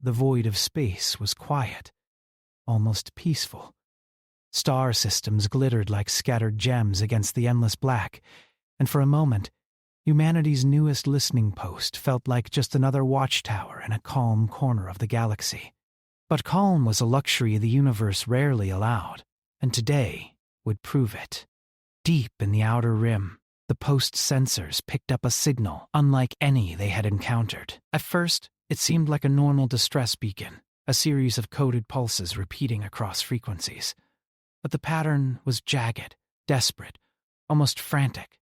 the void of space was quiet, almost peaceful. Star systems glittered like scattered gems against the endless black, and for a moment, humanity's newest listening post felt like just another watchtower in a calm corner of the galaxy. But calm was a luxury the universe rarely allowed, and today would prove it. Deep in the outer rim, the post sensors picked up a signal unlike any they had encountered. At first, it seemed like a normal distress beacon, a series of coded pulses repeating across frequencies. But the pattern was jagged, desperate, almost frantic.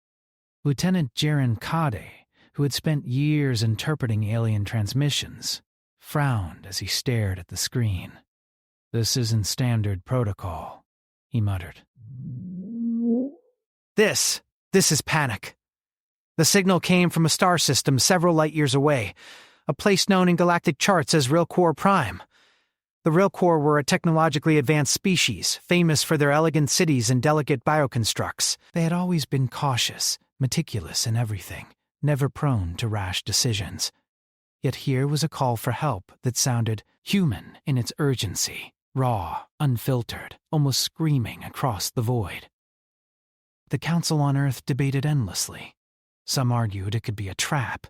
Lieutenant Jaren Kade, who had spent years interpreting alien transmissions, frowned as he stared at the screen. "This isn't standard protocol," he muttered. This is panic. The signal came from a star system several light-years away, a place known in galactic charts as Rilkor Prime. The Rilkor were a technologically advanced species, famous for their elegant cities and delicate bioconstructs. They had always been cautious, meticulous in everything, never prone to rash decisions. Yet here was a call for help that sounded human in its urgency, raw, unfiltered, almost screaming across the void. The Council on Earth debated endlessly. Some argued it could be a trap,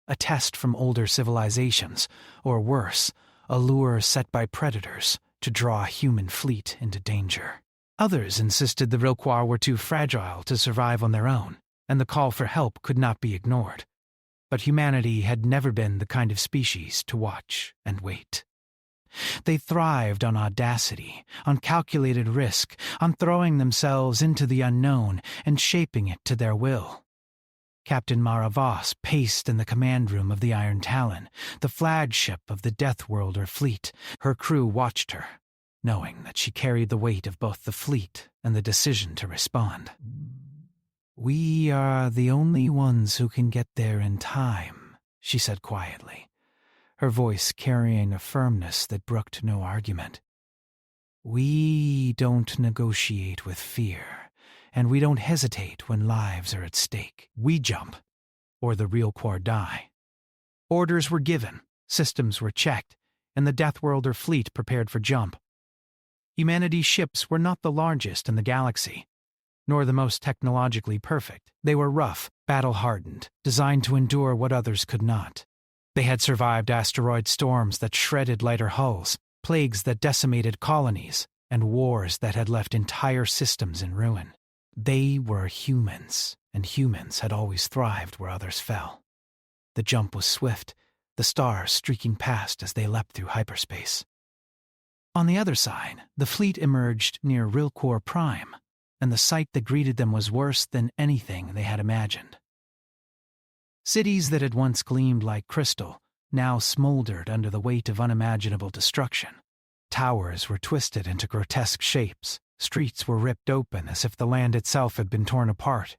a test from older civilizations, or worse, a lure set by predators to draw a human fleet into danger. Others insisted the Rilkor were too fragile to survive on their own, and the call for help could not be ignored. But humanity had never been the kind of species to watch and wait. They thrived on audacity, on calculated risk, on throwing themselves into the unknown and shaping it to their will. Captain Mara Voss paced in the command room of the Iron Talon, the flagship of the Deathworlder fleet. Her crew watched her, knowing that she carried the weight of both the fleet and the decision to respond. "We are the only ones who can get there in time," she said quietly, her voice carrying a firmness that brooked no argument. "We don't negotiate with fear. And we don't hesitate when lives are at stake. We jump, or the Rilkor die." Orders were given, systems were checked, and the Deathworlder fleet prepared for jump. Humanity's ships were not the largest in the galaxy, nor the most technologically perfect. They were rough, battle-hardened, designed to endure what others could not. They had survived asteroid storms that shredded lighter hulls, plagues that decimated colonies, and wars that had left entire systems in ruin. They were humans, and humans had always thrived where others fell. The jump was swift, the stars streaking past as they leapt through hyperspace. On the other side, the fleet emerged near Rilkor Prime, and the sight that greeted them was worse than anything they had imagined. Cities that had once gleamed like crystal now smoldered under the weight of unimaginable destruction. Towers were twisted into grotesque shapes. Streets were ripped open as if the land itself had been torn apart,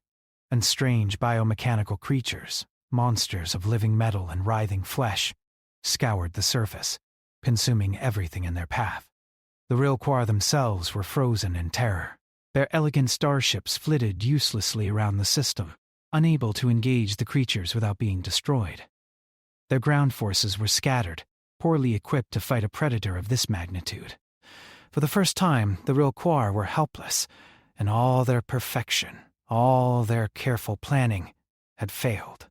and strange biomechanical creatures, monsters of living metal and writhing flesh, scoured the surface, consuming everything in their path. The Rilkor themselves were frozen in terror. Their elegant starships flitted uselessly around the system, unable to engage the creatures without being destroyed. Their ground forces were scattered, poorly equipped to fight a predator of this magnitude. For the first time, the Rilkor were helpless, and all their perfection, all their careful planning, had failed.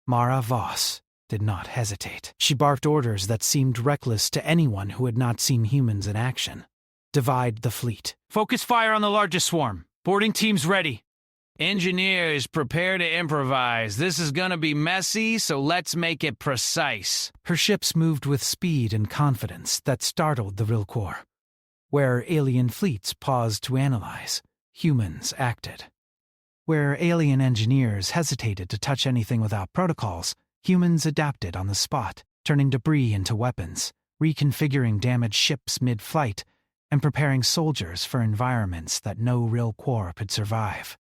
Mara Voss did not hesitate. She barked orders that seemed reckless to anyone who had not seen humans in action. Divide the fleet. Focus fire on the largest swarm. Boarding teams ready. Engineers, prepare to improvise. This is gonna be messy, so let's make it precise. Her ships moved with speed and confidence that startled the Rilkor. Where alien fleets paused to analyze, humans acted. Where alien engineers hesitated to touch anything without protocols, humans adapted on the spot, turning debris into weapons, reconfiguring damaged ships mid-flight, and preparing soldiers for environments that no Rilkor could survive.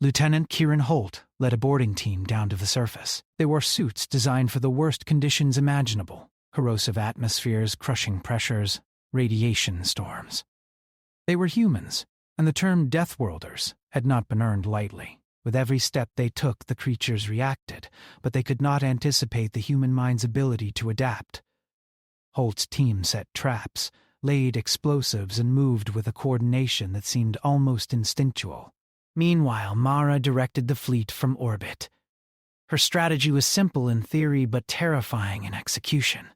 Lieutenant Kieran Holt led a boarding team down to the surface. They wore suits designed for the worst conditions imaginable: corrosive atmospheres, crushing pressures, radiation storms. They were humans, and the term Deathworlders had not been earned lightly. With every step they took, the creatures reacted, but they could not anticipate the human mind's ability to adapt. Holt's team set traps, laid explosives, and moved with a coordination that seemed almost instinctual. Meanwhile, Mara directed the fleet from orbit. Her strategy was simple in theory but terrifying in execution.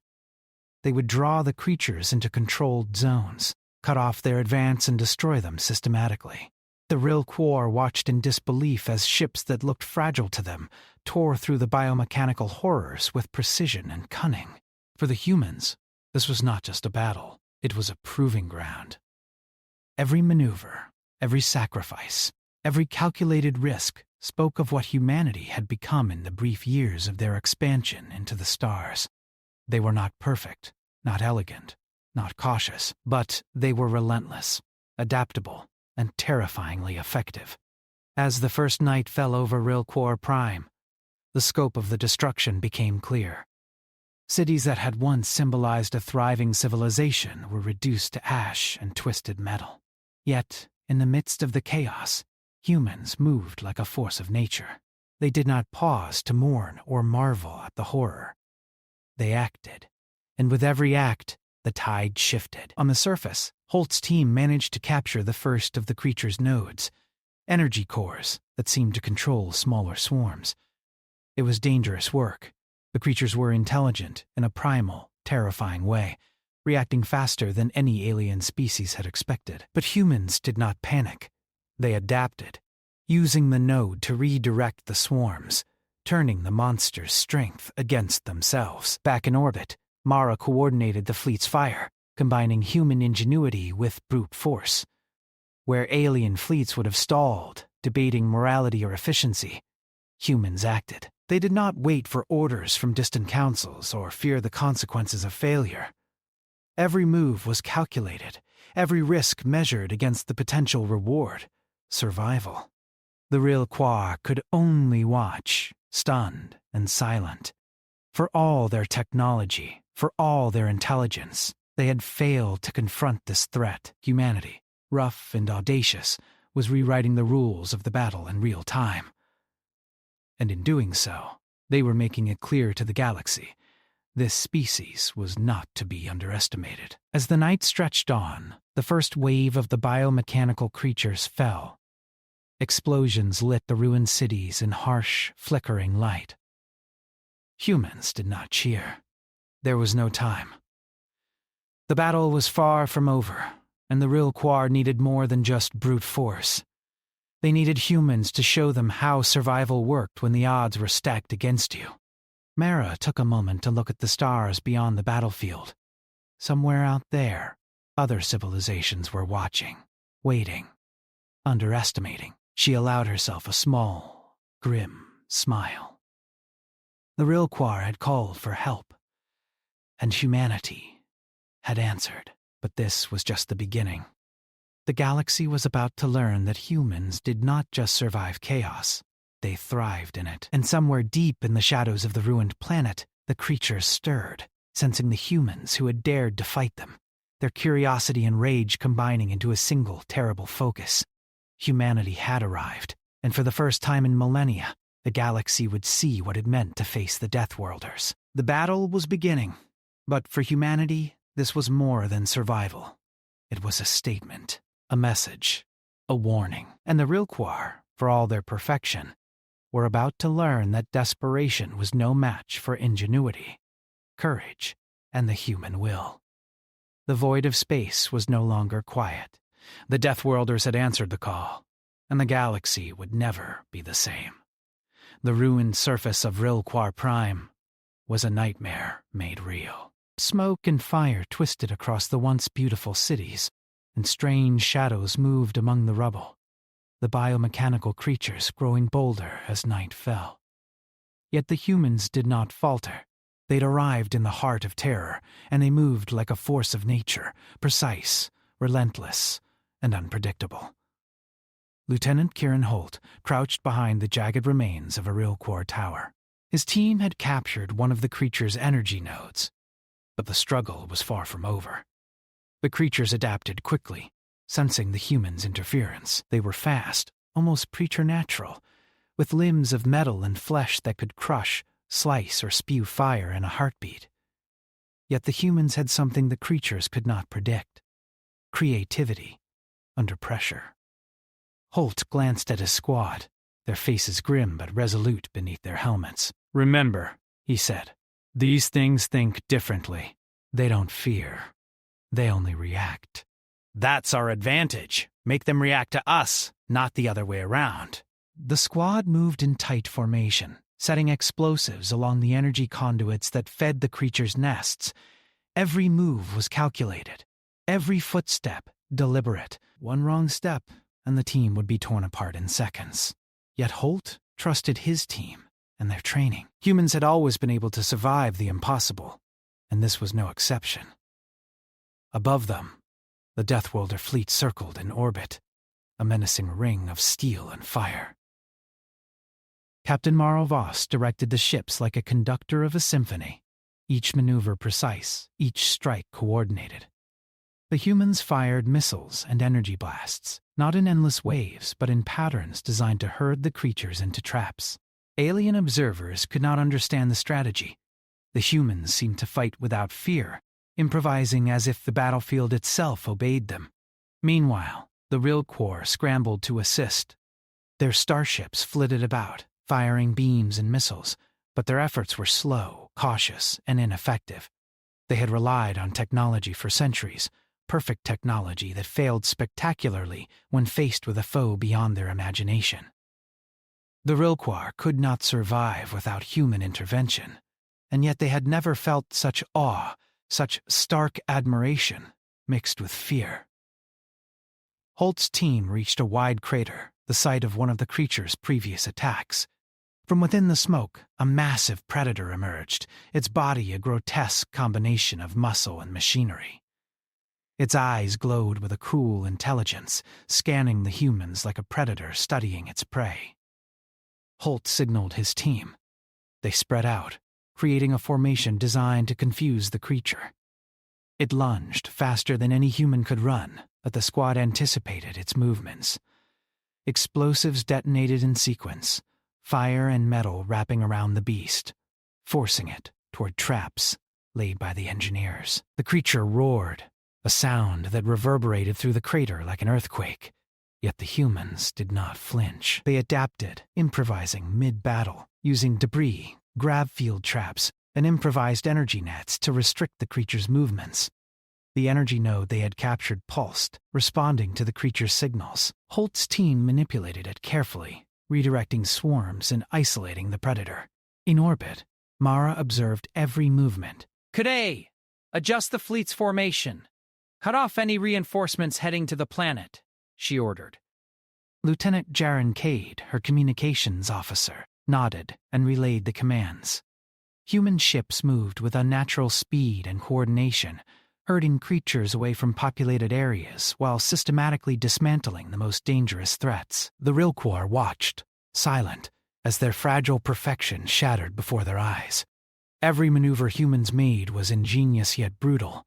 They would draw the creatures into controlled zones, cut off their advance, and destroy them systematically. The Rill Quor watched in disbelief as ships that looked fragile to them tore through the biomechanical horrors with precision and cunning. For the humans, this was not just a battle, it was a proving ground. Every maneuver, every sacrifice, every calculated risk spoke of what humanity had become in the brief years of their expansion into the stars. They were not perfect, not elegant, not cautious, but they were relentless, adaptable, and terrifyingly effective. As the first night fell over Rill Quor Prime, the scope of the destruction became clear. Cities that had once symbolized a thriving civilization were reduced to ash and twisted metal. Yet, in the midst of the chaos, humans moved like a force of nature. They did not pause to mourn or marvel at the horror. They acted, and with every act, the tide shifted. On the surface, Holt's team managed to capture the first of the creature's nodes, energy cores that seemed to control smaller swarms. It was dangerous work. The creatures were intelligent in a primal, terrifying way, reacting faster than any alien species had expected. But humans did not panic. They adapted, using the node to redirect the swarms, turning the monster's strength against themselves. Back in orbit, Mara coordinated the fleet's fire, combining human ingenuity with brute force. Where alien fleets would have stalled, debating morality or efficiency, humans acted. They did not wait for orders from distant councils or fear the consequences of failure. Every move was calculated, every risk measured against the potential reward, survival. The Rill Quor could only watch, stunned and silent. For all their technology, for all their intelligence, they had failed to confront this threat. Humanity, rough and audacious, was rewriting the rules of the battle in real time. And in doing so, they were making it clear to the galaxy, this species was not to be underestimated. As the night stretched on, the first wave of the biomechanical creatures fell. Explosions lit the ruined cities in harsh, flickering light. Humans did not cheer. There was no time. The battle was far from over, and the Rill Quor needed more than just brute force. They needed humans to show them how survival worked when the odds were stacked against you. Mara took a moment to look at the stars beyond the battlefield. Somewhere out there, other civilizations were watching, waiting, underestimating. She allowed herself a small, grim smile. The Rill Quor had called for help, and humanity had answered. But this was just the beginning. The galaxy was about to learn that humans did not just survive chaos, they thrived in it. And somewhere deep in the shadows of the ruined planet, the creatures stirred, sensing the humans who had dared to fight them, their curiosity and rage combining into a single terrible focus. Humanity had arrived, and for the first time in millennia, the galaxy would see what it meant to face the Deathworlders. The battle was beginning, but for humanity, this was more than survival. It was a statement. A message, a warning, and the Rill Quor, for all their perfection, were about to learn that desperation was no match for ingenuity, courage, and the human will. The void of space was no longer quiet. The Deathworlders had answered the call, and the galaxy would never be the same. The ruined surface of Rill Quor Prime was a nightmare made real. Smoke and fire twisted across the once beautiful cities, and strange shadows moved among the rubble, the biomechanical creatures growing bolder as night fell. Yet the humans did not falter. They'd arrived in the heart of terror, and they moved like a force of nature, precise, relentless, and unpredictable. Lieutenant Kieran Holt crouched behind the jagged remains of a Rill Quor tower. His team had captured one of the creature's energy nodes, but the struggle was far from over. The creatures adapted quickly, sensing the humans' interference. They were fast, almost preternatural, with limbs of metal and flesh that could crush, slice, or spew fire in a heartbeat. Yet the humans had something the creatures could not predict: creativity under pressure. Holt glanced at his squad, their faces grim but resolute beneath their helmets. "Remember," he said, "these things think differently. They don't fear. They only react." "That's our advantage. Make them react to us, not the other way around." The squad moved in tight formation, setting explosives along the energy conduits that fed the creatures' nests. Every move was calculated, every footstep deliberate. One wrong step, and the team would be torn apart in seconds. Yet Holt trusted his team and their training. Humans had always been able to survive the impossible, and this was no exception. Above them, the Deathworlder fleet circled in orbit, a menacing ring of steel and fire. Captain Maro Voss directed the ships like a conductor of a symphony, each maneuver precise, each strike coordinated. The humans fired missiles and energy blasts, not in endless waves, but in patterns designed to herd the creatures into traps. Alien observers could not understand the strategy. The humans seemed to fight without fear, improvising as if the battlefield itself obeyed them. Meanwhile, the Real Corps scrambled to assist. Their starships flitted about, firing beams and missiles, but their efforts were slow, cautious, and ineffective. They had relied on technology for centuries, perfect technology that failed spectacularly when faced with a foe beyond their imagination. The Rilquar could not survive without human intervention, and yet they had never felt such awe, such stark admiration, mixed with fear. Holt's team reached a wide crater, the site of one of the creature's previous attacks. From within the smoke, a massive predator emerged, its body a grotesque combination of muscle and machinery. Its eyes glowed with a cruel intelligence, scanning the humans like a predator studying its prey. Holt signaled his team. They spread out, creating a formation designed to confuse the creature. It lunged faster than any human could run, but the squad anticipated its movements. Explosives detonated in sequence, fire and metal wrapping around the beast, forcing it toward traps laid by the engineers. The creature roared, a sound that reverberated through the crater like an earthquake. Yet the humans did not flinch. They adapted, improvising mid-battle, using debris, grav field traps, and improvised energy nets to restrict the creature's movements. The energy node they had captured pulsed, responding to the creature's signals. Holt's team manipulated it carefully, redirecting swarms and isolating the predator. In orbit, Mara observed every movement. "Cadet, adjust the fleet's formation. Cut off any reinforcements heading to the planet," she ordered. Lieutenant Jaren Cade, her communications officer, nodded and relayed the commands. Human ships moved with unnatural speed and coordination, herding creatures away from populated areas while systematically dismantling the most dangerous threats. The Rilquar watched, silent, as their fragile perfection shattered before their eyes. Every maneuver humans made was ingenious yet brutal,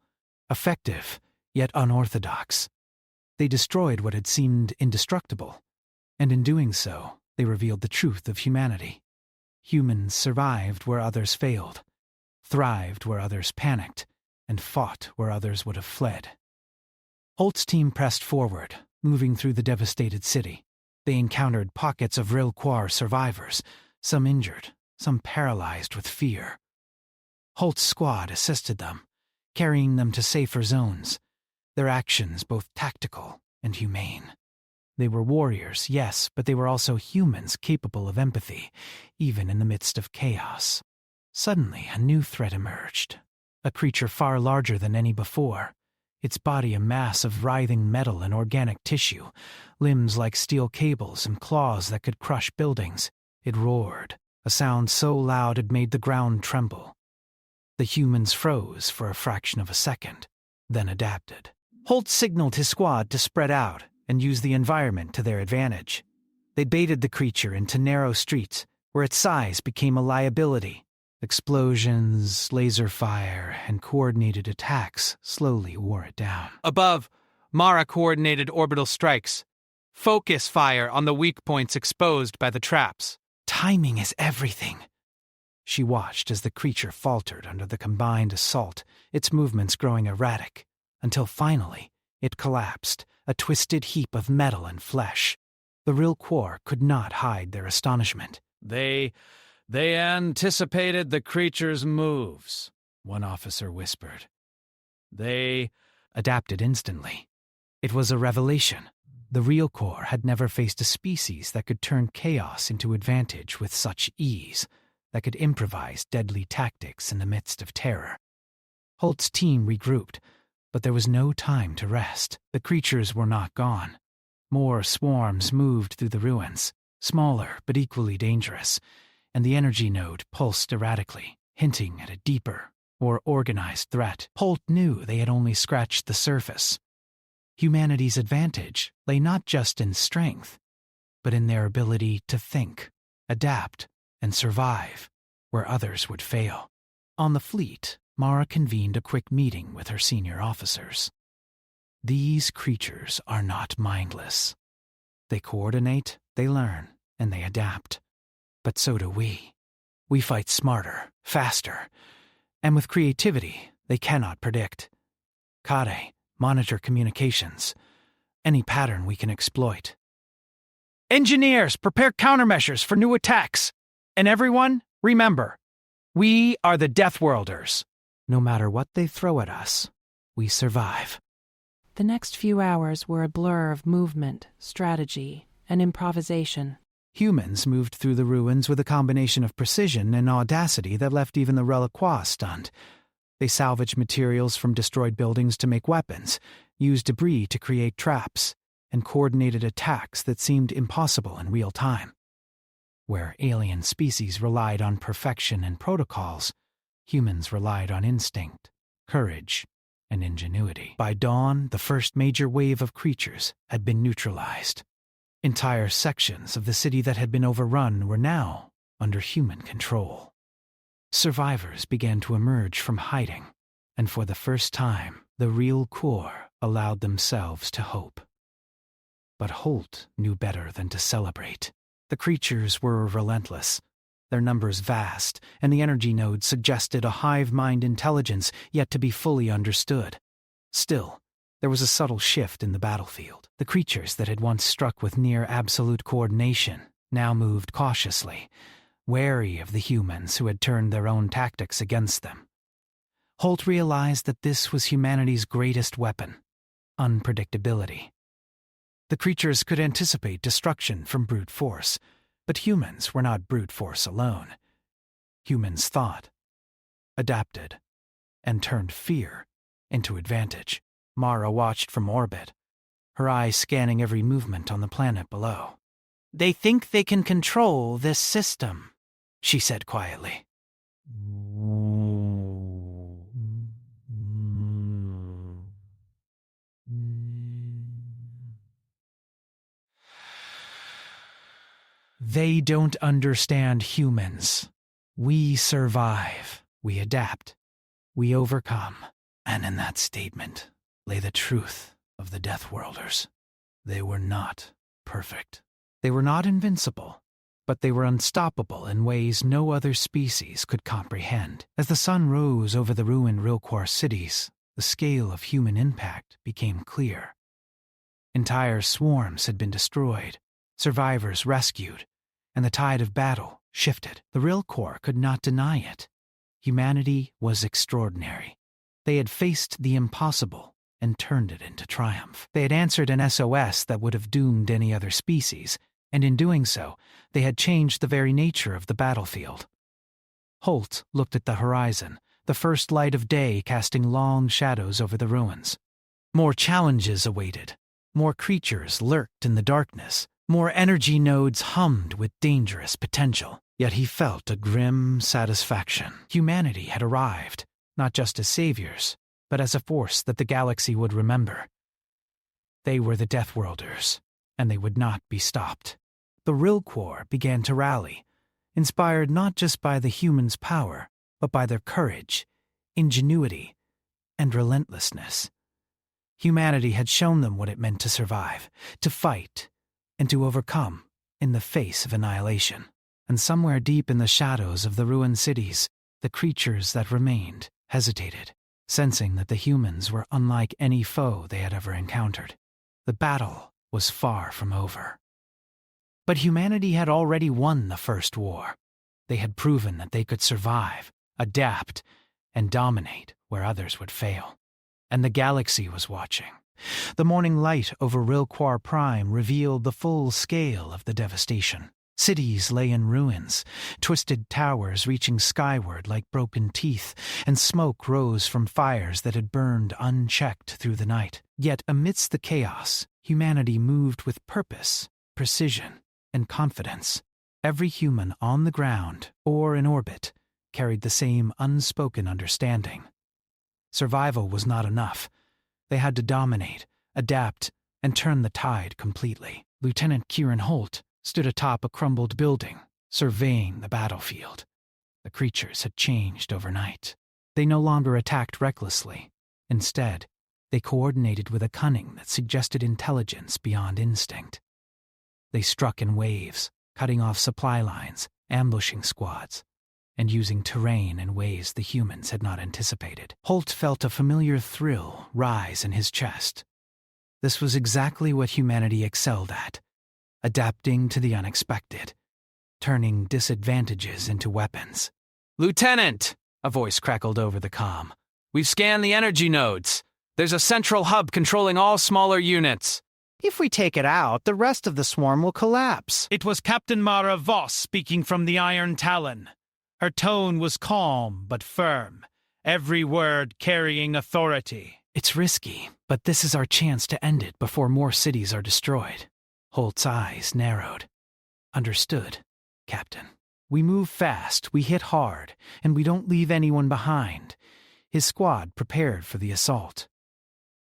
effective yet unorthodox. They destroyed what had seemed indestructible, and in doing so, they revealed the truth of humanity. Humans survived where others failed, thrived where others panicked, and fought where others would have fled. Holt's team pressed forward, moving through the devastated city. They encountered pockets of Rilquar survivors, some injured, some paralyzed with fear. Holt's squad assisted them, carrying them to safer zones, their actions both tactical and humane. They were warriors, yes, but they were also humans capable of empathy, even in the midst of chaos. Suddenly, a new threat emerged, a creature far larger than any before, its body a mass of writhing metal and organic tissue, limbs like steel cables and claws that could crush buildings. It roared, a sound so loud it made the ground tremble. The humans froze for a fraction of a second, then adapted. Holt signaled his squad to spread out and use the environment to their advantage. They baited the creature into narrow streets, where its size became a liability. Explosions, laser fire, and coordinated attacks slowly wore it down. "Above, Mara coordinated orbital strikes. Focus fire on the weak points exposed by the traps." Timing is everything. She watched as the creature faltered under the combined assault, its movements growing erratic, until finally it collapsed, a twisted heap of metal and flesh. The real Quor could not hide their astonishment. They anticipated the creature's moves, one officer whispered. They adapted instantly. It was a revelation. The real Quor had never faced a species that could turn chaos into advantage with such ease, that could improvise deadly tactics in the midst of terror. Holt's team regrouped, but there was no time to rest. The creatures were not gone. More swarms moved through the ruins, smaller but equally dangerous, and the energy node pulsed erratically, hinting at a deeper, more organized threat. Holt knew they had only scratched the surface. Humanity's advantage lay not just in strength, but in their ability to think, adapt, and survive where others would fail. On the fleet, Mara convened a quick meeting with her senior officers. These creatures are not mindless. They coordinate, they learn, and they adapt. But so do we. We fight smarter, faster, and with creativity they cannot predict. Kade, monitor communications. Any pattern we can exploit. Engineers, prepare countermeasures for new attacks. And everyone, remember, we are the Deathworlders. No matter what they throw at us, we survive. The next few hours were a blur of movement, strategy, and improvisation. Humans moved through the ruins with a combination of precision and audacity that left even the Reliquois stunned. They salvaged materials from destroyed buildings to make weapons, used debris to create traps, and coordinated attacks that seemed impossible in real time. Where alien species relied on perfection and protocols, humans relied on instinct, courage, and ingenuity. By dawn, the first major wave of creatures had been neutralized. Entire sections of the city that had been overrun were now under human control. Survivors began to emerge from hiding, and for the first time, the real Quor allowed themselves to hope. But Holt knew better than to celebrate. The creatures were relentless, their numbers vast, and the energy nodes suggested a hive-mind intelligence yet to be fully understood. Still, there was a subtle shift in the battlefield. The creatures that had once struck with near-absolute coordination now moved cautiously, wary of the humans who had turned their own tactics against them. Holt realized that this was humanity's greatest weapon: unpredictability. The creatures could anticipate destruction from brute force, but humans were not brute force alone. Humans thought, adapted, and turned fear into advantage. Mara watched from orbit, her eyes scanning every movement on the planet below. "They think they can control this system," she said quietly. They don't understand humans. We survive, we adapt, we overcome. And in that statement lay the truth of the Deathworlders. They were not perfect. They were not invincible, but they were unstoppable in ways no other species could comprehend. As the sun rose over the ruined Rilquar cities, the scale of human impact became clear. Entire swarms had been destroyed, survivors rescued, and the tide of battle shifted. The Rilquar could not deny it. Humanity was extraordinary. They had faced the impossible and turned it into triumph. They had answered an SOS that would have doomed any other species, and in doing so, they had changed the very nature of the battlefield. Holt looked at the horizon, the first light of day casting long shadows over the ruins. More challenges awaited. More creatures lurked in the darkness. More energy nodes hummed with dangerous potential. Yet he felt a grim satisfaction. Humanity had arrived, not just as saviors, but as a force that the galaxy would remember. They were the Deathworlders, and they would not be stopped. The Rilquar began to rally, inspired not just by the humans' power, but by their courage, ingenuity, and relentlessness. Humanity had shown them what it meant to survive, to fight, and to overcome in the face of annihilation. and somewhere deep in the shadows of the ruined cities, the creatures that remained hesitated, sensing that the humans were unlike any foe they had ever encountered. The battle was far from over. But humanity had already won the first war. They had proven that they could survive, adapt, and dominate where others would fail. And the galaxy was watching. The morning light over Rilquar Prime revealed the full scale of the devastation. Cities lay in ruins, twisted towers reaching skyward like broken teeth, and smoke rose from fires that had burned unchecked through the night. Yet amidst the chaos, humanity moved with purpose, precision, and confidence. Every human on the ground or in orbit carried the same unspoken understanding. Survival was not enough. They had to dominate, adapt, and turn the tide completely. Lieutenant Kieran Holt stood atop a crumbled building, surveying the battlefield. The creatures had changed overnight. They no longer attacked recklessly. Instead, they coordinated with a cunning that suggested intelligence beyond instinct. They struck in waves, cutting off supply lines, ambushing squads, and using terrain in ways the humans had not anticipated. Holt felt a familiar thrill rise in his chest. This was exactly what humanity excelled at: adapting to the unexpected, turning disadvantages into weapons. "Lieutenant!" a voice crackled over the comm. "We've scanned the energy nodes. There's a central hub controlling all smaller units." If we take it out, the rest of the swarm will collapse. It was Captain Mara Voss speaking from the Iron Talon. Her tone was calm but firm, every word carrying authority. It's risky, but this is our chance to end it before more cities are destroyed. Holt's eyes narrowed. Understood, Captain. We move fast, we hit hard, and we don't leave anyone behind. His squad prepared for the assault.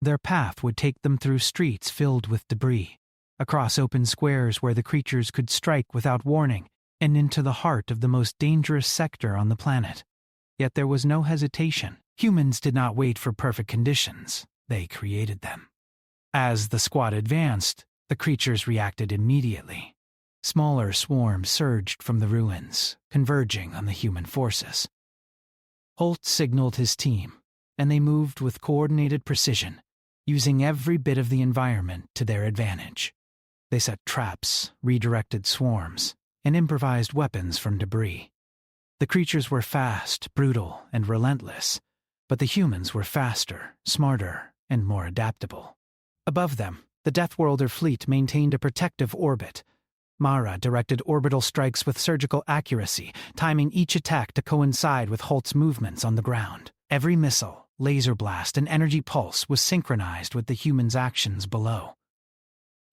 Their path would take them through streets filled with debris, across open squares where the creatures could strike without warning, and into the heart of the most dangerous sector on the planet. Yet there was no hesitation. Humans did not wait for perfect conditions. They created them. As the squad advanced, the creatures reacted immediately. Smaller swarms surged from the ruins, converging on the human forces. Holt signaled his team, and they moved with coordinated precision, using every bit of the environment to their advantage. They set traps, redirected swarms, and improvised weapons from debris. The creatures were fast, brutal, and relentless, but the humans were faster, smarter, and more adaptable. Above them, the Deathworlder fleet maintained a protective orbit. Mara directed orbital strikes with surgical accuracy, timing each attack to coincide with Holt's movements on the ground. Every missile, laser blast, and energy pulse was synchronized with the humans' actions below.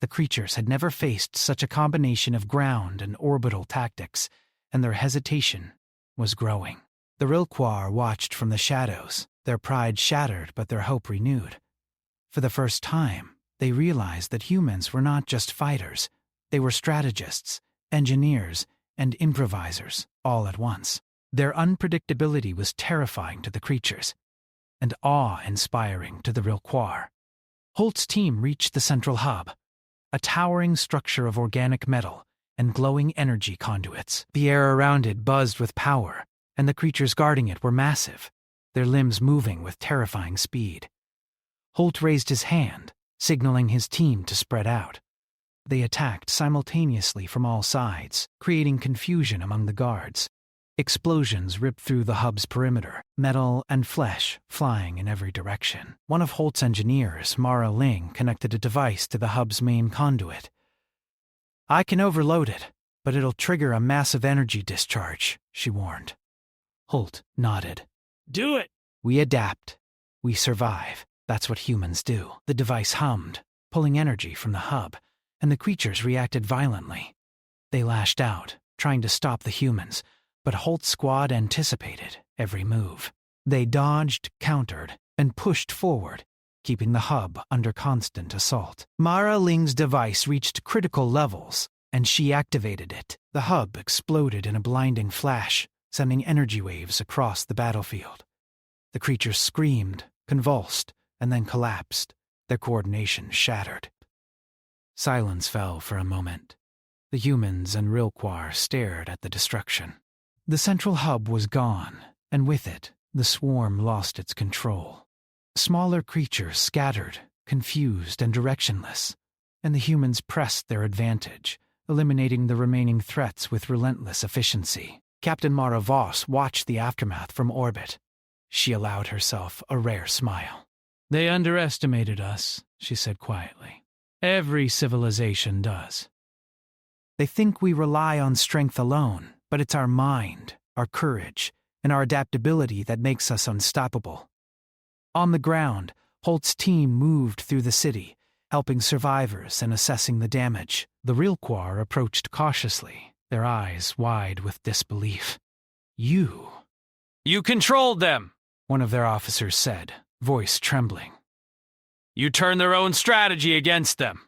The creatures had never faced such a combination of ground and orbital tactics, and their hesitation was growing. The Rilquar watched from the shadows, their pride shattered but their hope renewed. For the first time, they realized that humans were not just fighters. They were strategists, engineers, and improvisers, all at once. Their unpredictability was terrifying to the creatures, and awe-inspiring to the Rilquar. Holt's team reached the central hub, a towering structure of organic metal and glowing energy conduits. The air around it buzzed with power, and the creatures guarding it were massive, their limbs moving with terrifying speed. Holt raised his hand, signaling his team to spread out. They attacked simultaneously from all sides, creating confusion among the guards. Explosions ripped through the hub's perimeter, metal and flesh flying in every direction. One of Holt's engineers, Mara Ling, connected a device to the hub's main conduit. "I can overload it, but it'll trigger a massive energy discharge," she warned. Holt nodded. "Do it!" "We adapt. We survive. That's what humans do." The device hummed, pulling energy from the hub, and the creatures reacted violently. They lashed out, trying to stop the humans, but Holt's squad anticipated every move. They dodged, countered, and pushed forward, keeping the hub under constant assault. Mara Ling's device reached critical levels, and she activated it. The hub exploded in a blinding flash, sending energy waves across the battlefield. The creatures screamed, convulsed, and then collapsed, their coordination shattered. Silence fell for a moment. The humans and Rilquar stared at the destruction. The central hub was gone, and with it, the swarm lost its control. Smaller creatures scattered, confused and directionless, and the humans pressed their advantage, eliminating the remaining threats with relentless efficiency. Captain Mara Voss watched the aftermath from orbit. She allowed herself a rare smile. They underestimated us, she said quietly. Every civilization does. They think we rely on strength alone, but it's our mind, our courage, and our adaptability that makes us unstoppable. On the ground, Holt's team moved through the city, helping survivors and assessing the damage. The Rilquar approached cautiously, their eyes wide with disbelief. You controlled them, one of their officers said, voice trembling. You turned their own strategy against them.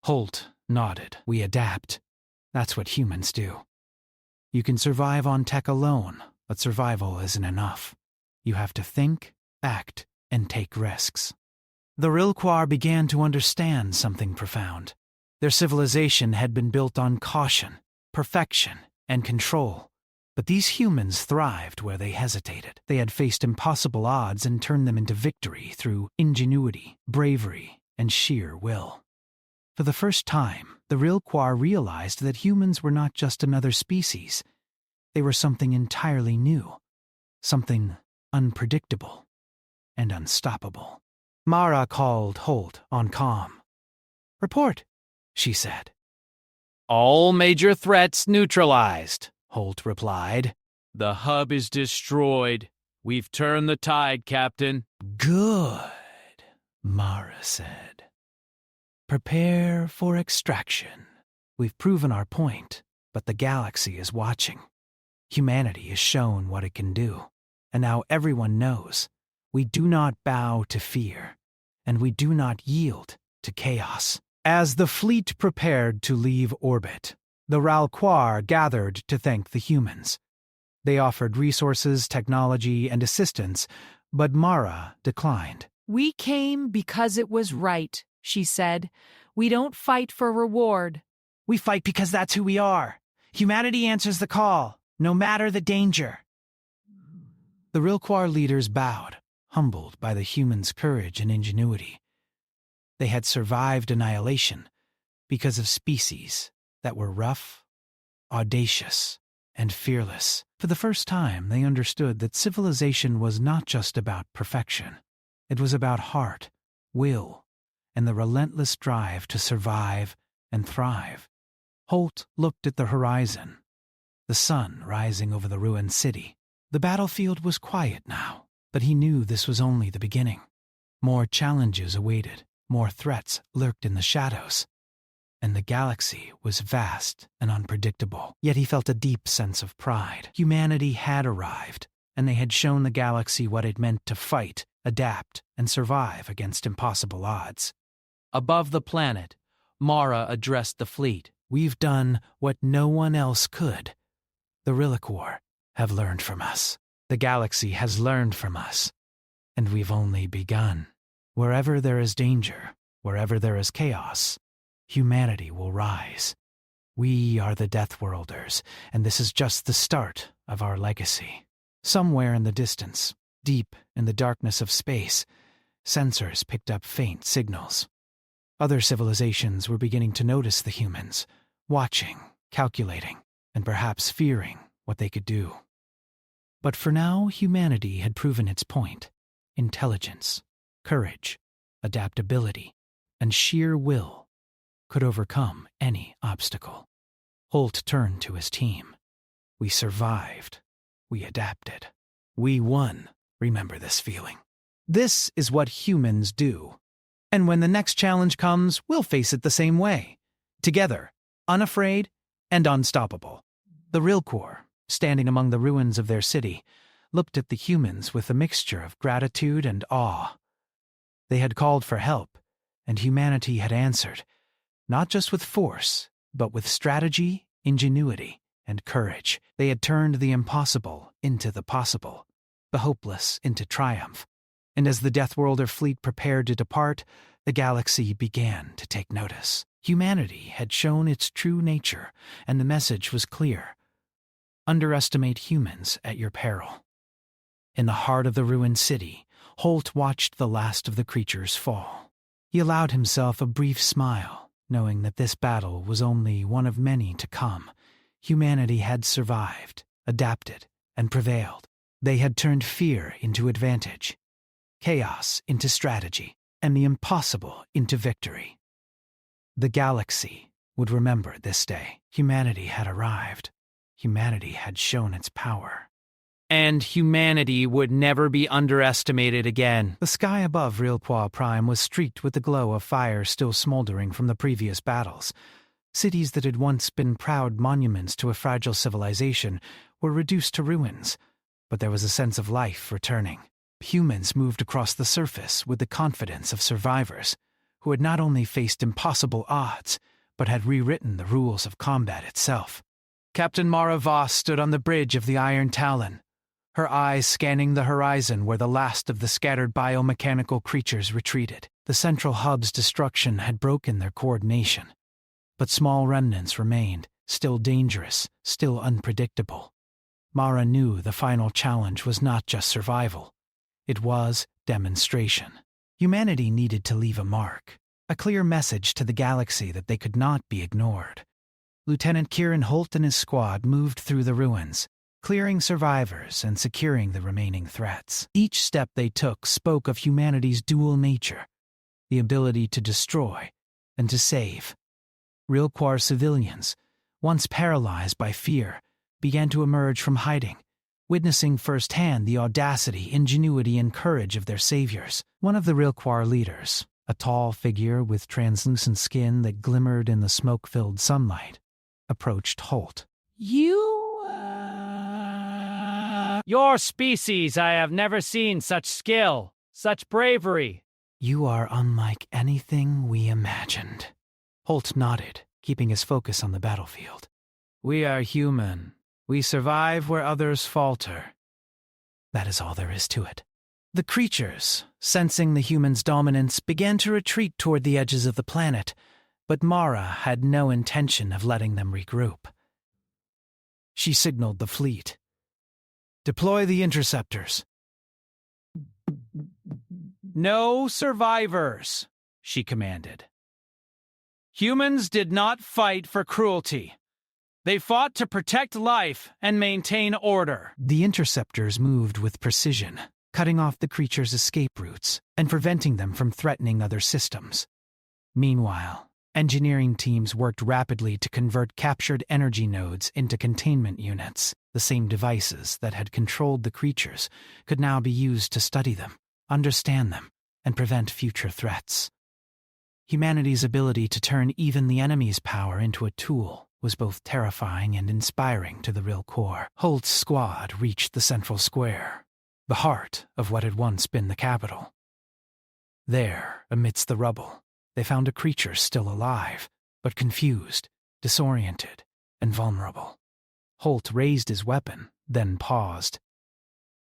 Holt nodded. We adapt. That's what humans do. You can survive on tech alone, but survival isn't enough. You have to think, act, and take risks. The Rilquar began to understand something profound. Their civilization had been built on caution, perfection, and control. But these humans thrived where they hesitated. They had faced impossible odds and turned them into victory through ingenuity, bravery, and sheer will. For the first time, the Rilquar realized that humans were not just another species. They were something entirely new, something unpredictable and unstoppable. Mara called Holt on comm. "Report," she said. "All major threats neutralized," Holt replied. "The hub is destroyed. We've turned the tide, Captain." "Good," Mara said. "Prepare for extraction. We've proven our point, but the galaxy is watching. Humanity has shown what it can do, and now everyone knows. We do not bow to fear, and we do not yield to chaos." As the fleet prepared to leave orbit, the Rilquar gathered to thank the humans. They offered resources, technology, and assistance, but Mara declined. "We came because it was right," she said. "We don't fight for reward." "We fight because that's who we are. Humanity answers the call, no matter the danger." The Rilquar leaders bowed, humbled by the humans' courage and ingenuity. They had survived annihilation because of species that were rough, audacious, and fearless. For the first time, they understood that civilization was not just about perfection. It was about heart, will, and the relentless drive to survive and thrive. Holt looked at the horizon, the sun rising over the ruined city. The battlefield was quiet now, but he knew this was only the beginning. More challenges awaited, more threats lurked in the shadows, and the galaxy was vast and unpredictable. Yet he felt a deep sense of pride. Humanity had arrived, and they had shown the galaxy what it meant to fight, adapt, and survive against impossible odds. Above the planet, Mara addressed the fleet. "We've done what no one else could. The Rilquar have learned from us. The galaxy has learned from us. And we've only begun. Wherever there is danger, wherever there is chaos, humanity will rise. We are the Deathworlders, and this is just the start of our legacy." Somewhere in the distance, deep in the darkness of space, sensors picked up faint signals. Other civilizations were beginning to notice the humans, watching, calculating, and perhaps fearing what they could do. But for now, humanity had proven its point. Intelligence, courage, adaptability, and sheer will could overcome any obstacle. Holt turned to his team. "We survived. We adapted. We won. Remember this feeling. This is what humans do. And when the next challenge comes, we'll face it the same way. Together, unafraid and unstoppable." The Rilquar, standing among the ruins of their city, looked at the humans with a mixture of gratitude and awe. They had called for help, and humanity had answered, not just with force, but with strategy, ingenuity, and courage. They had turned the impossible into the possible, the hopeless into triumph. And as the Deathworlder fleet prepared to depart, the galaxy began to take notice. Humanity had shown its true nature, and the message was clear. Underestimate humans at your peril. In the heart of the ruined city, Holt watched the last of the creatures fall. He allowed himself a brief smile, knowing that this battle was only one of many to come. Humanity had survived, adapted, and prevailed. They had turned fear into advantage, chaos into strategy, and the impossible into victory. The galaxy would remember this day. Humanity had arrived. Humanity had shown its power. And humanity would never be underestimated again. The sky above Rilqua Prime was streaked with the glow of fire still smoldering from the previous battles. Cities that had once been proud monuments to a fragile civilization were reduced to ruins, but there was a sense of life returning. Humans moved across the surface with the confidence of survivors, who had not only faced impossible odds, but had rewritten the rules of combat itself. Captain Mara Voss stood on the bridge of the Iron Talon, her eyes scanning the horizon where the last of the scattered biomechanical creatures retreated. The central hub's destruction had broken their coordination, but small remnants remained, still dangerous, still unpredictable. Mara knew the final challenge was not just survival. It was demonstration. Humanity needed to leave a mark, a clear message to the galaxy that they could not be ignored. Lieutenant Kieran Holt and his squad moved through the ruins, clearing survivors and securing the remaining threats. Each step they took spoke of humanity's dual nature, the ability to destroy and to save. Rilqua civilians, once paralyzed by fear, began to emerge from hiding, witnessing firsthand the audacity, ingenuity, and courage of their saviors. One of the Rilqua leaders, a tall figure with translucent skin that glimmered in the smoke-filled sunlight, approached Holt. Your species, I have never seen such skill, such bravery. You are unlike anything we imagined. Holt nodded, keeping his focus on the battlefield. We are human. We survive where others falter. That is all there is to it. The creatures, sensing the humans' dominance, began to retreat toward the edges of the planet, but Mara had no intention of letting them regroup. She signaled the fleet. Deploy the interceptors. No survivors, she commanded. Humans did not fight for cruelty. They fought to protect life and maintain order. The interceptors moved with precision, cutting off the creatures' escape routes and preventing them from threatening other systems. Meanwhile, engineering teams worked rapidly to convert captured energy nodes into containment units. The same devices that had controlled the creatures could now be used to study them, understand them, and prevent future threats. Humanity's ability to turn even the enemy's power into a tool was both terrifying and inspiring to the Rilqua. Holt's squad reached the central square, the heart of what had once been the capital. There, amidst the rubble, they found a creature still alive, but confused, disoriented, and vulnerable. Holt raised his weapon, then paused.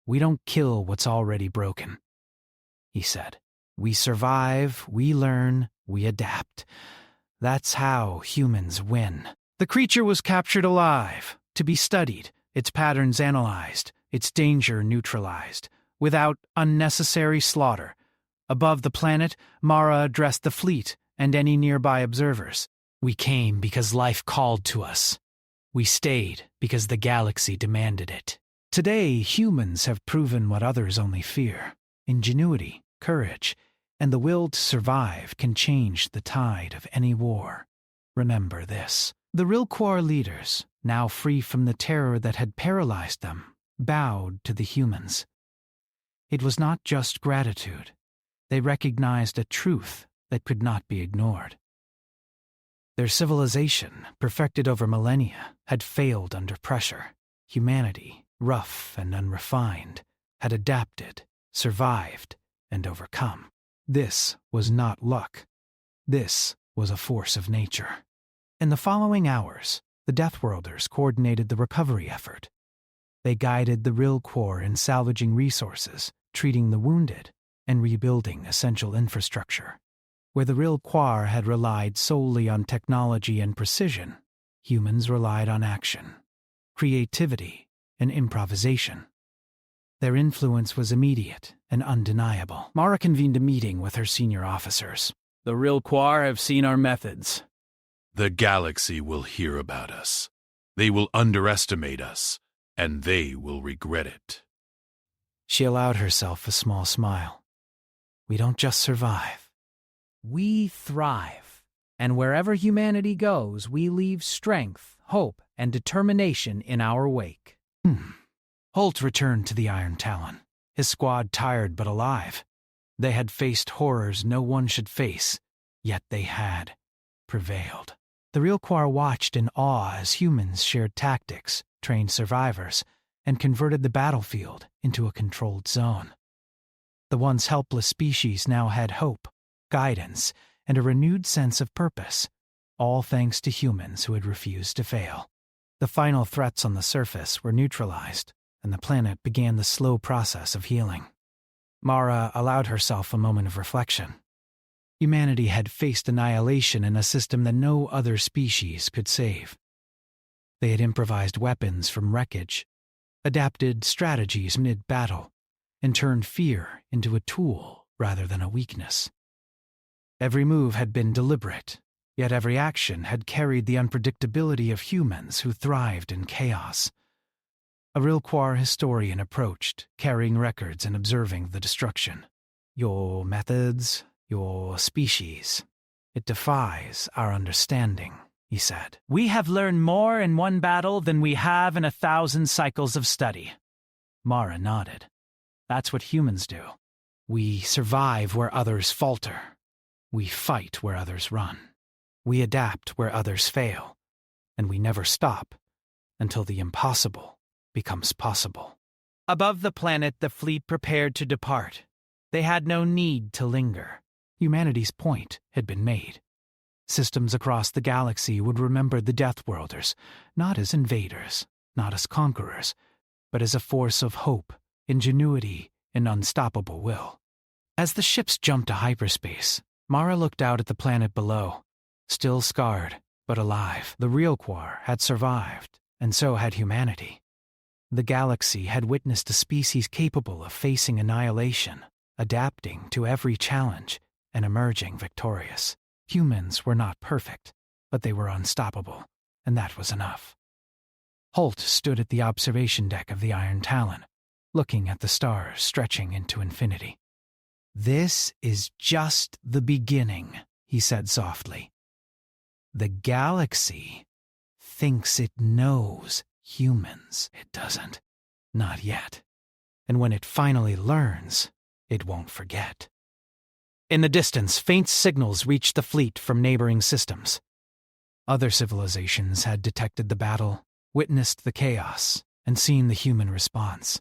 "We don't kill what's already broken," he said. "We survive, we learn, we adapt. That's how humans win." The creature was captured alive, to be studied, its patterns analyzed, its danger neutralized, without unnecessary slaughter. Above the planet, Mara addressed the fleet and any nearby observers. "We came because life called to us. We stayed because the galaxy demanded it. Today, humans have proven what others only fear. Ingenuity, courage, and the will to survive can change the tide of any war. Remember this." The Rilqua leaders, now free from the terror that had paralyzed them, bowed to the humans. It was not just gratitude. They recognized a truth that could not be ignored. Their civilization, perfected over millennia, had failed under pressure. Humanity, rough and unrefined, had adapted, survived, and overcome. This was not luck. This was a force of nature. In the following hours, the Deathworlders coordinated the recovery effort. They guided the Rilqua in salvaging resources, treating the wounded, and rebuilding essential infrastructure. Where the real Quar had relied solely on technology and precision, humans relied on action, creativity, and improvisation. Their influence was immediate and undeniable. Mara convened a meeting with her senior officers. The real Quar have seen our methods. The galaxy will hear about us. They will underestimate us, and they will regret it. She allowed herself a small smile. We don't just survive. We thrive. And wherever humanity goes, we leave strength, hope, and determination in our wake. Holt returned to the Iron Talon, his squad tired but alive. They had faced horrors no one should face, yet they had prevailed. The real Quar watched in awe as humans shared tactics, trained survivors, and converted the battlefield into a controlled zone. The once helpless species now had hope, guidance, and a renewed sense of purpose, all thanks to humans who had refused to fail. The final threats on the surface were neutralized, and the planet began the slow process of healing. Mara allowed herself a moment of reflection. Humanity had faced annihilation in a system that no other species could save. They had improvised weapons from wreckage, adapted strategies mid-battle, and turned fear into a tool rather than a weakness. Every move had been deliberate, yet every action had carried the unpredictability of humans who thrived in chaos. A real Quar historian approached, carrying records and observing the destruction. Your methods, your species, it defies our understanding, he said. We have learned more in one battle than we have in 1,000 cycles of study. Mara nodded. That's what humans do. We survive where others falter. We fight where others run. We adapt where others fail. And we never stop until the impossible becomes possible. Above the planet, the fleet prepared to depart. They had no need to linger. Humanity's point had been made. Systems across the galaxy would remember the Deathworlders, not as invaders, not as conquerors, but as a force of hope, ingenuity, and unstoppable will. As the ships jumped to hyperspace, Mara looked out at the planet below. Still scarred, but alive, the real Quar had survived, and so had humanity. The galaxy had witnessed a species capable of facing annihilation, adapting to every challenge, and emerging victorious. Humans were not perfect, but they were unstoppable, and that was enough. Holt stood at the observation deck of the Iron Talon, looking at the stars stretching into infinity. This is just the beginning, he said softly. The galaxy thinks it knows humans. It doesn't. Not yet. And when it finally learns, it won't forget. In the distance, faint signals reached the fleet from neighboring systems. Other civilizations had detected the battle, witnessed the chaos, and seen the human response.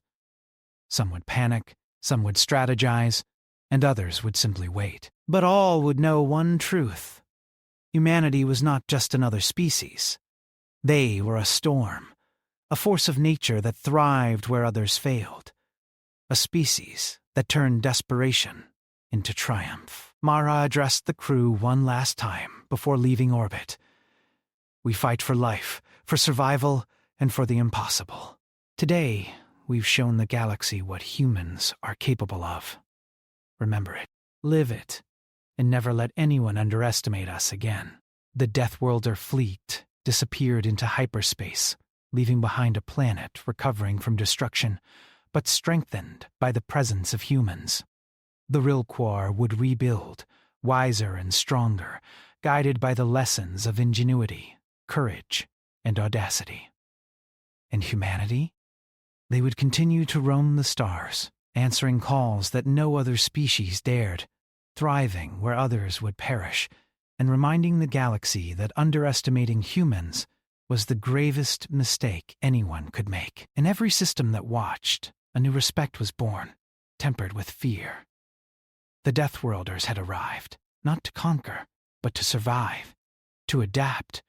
Some would panic, some would strategize, and others would simply wait. But all would know one truth. Humanity was not just another species. They were a storm, a force of nature that thrived where others failed. A species that turned desperation into triumph. Mara addressed the crew one last time before leaving orbit. We fight for life, for survival, and for the impossible. Today, we've shown the galaxy what humans are capable of. Remember it, live it, and never let anyone underestimate us again. The Deathworlder fleet disappeared into hyperspace, leaving behind a planet recovering from destruction, but strengthened by the presence of humans. The real Quar would rebuild, wiser and stronger, guided by the lessons of ingenuity, courage, and audacity. And humanity? They would continue to roam the stars, answering calls that no other species dared, thriving where others would perish, and reminding the galaxy that underestimating humans was the gravest mistake anyone could make. In every system that watched, a new respect was born, tempered with fear. The Deathworlders had arrived, not to conquer, but to survive, to adapt,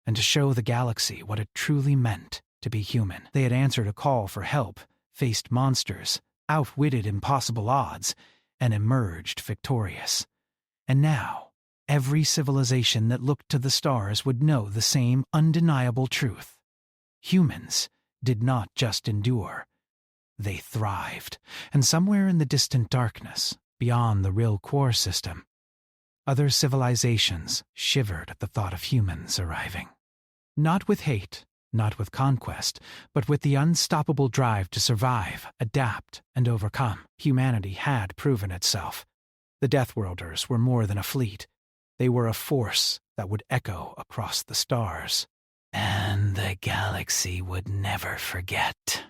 and to show the galaxy what it truly meant to be human. They had answered a call for help, faced monsters, outwitted impossible odds, and emerged victorious. And now, every civilization that looked to the stars would know the same undeniable truth. Humans did not just endure. They thrived, and somewhere in the distant darkness, beyond the real core system, other civilizations shivered at the thought of humans arriving. Not with hate, not with conquest, but with the unstoppable drive to survive, adapt, and overcome. Humanity had proven itself. The Deathworlders were more than a fleet. They were a force that would echo across the stars. And the galaxy would never forget.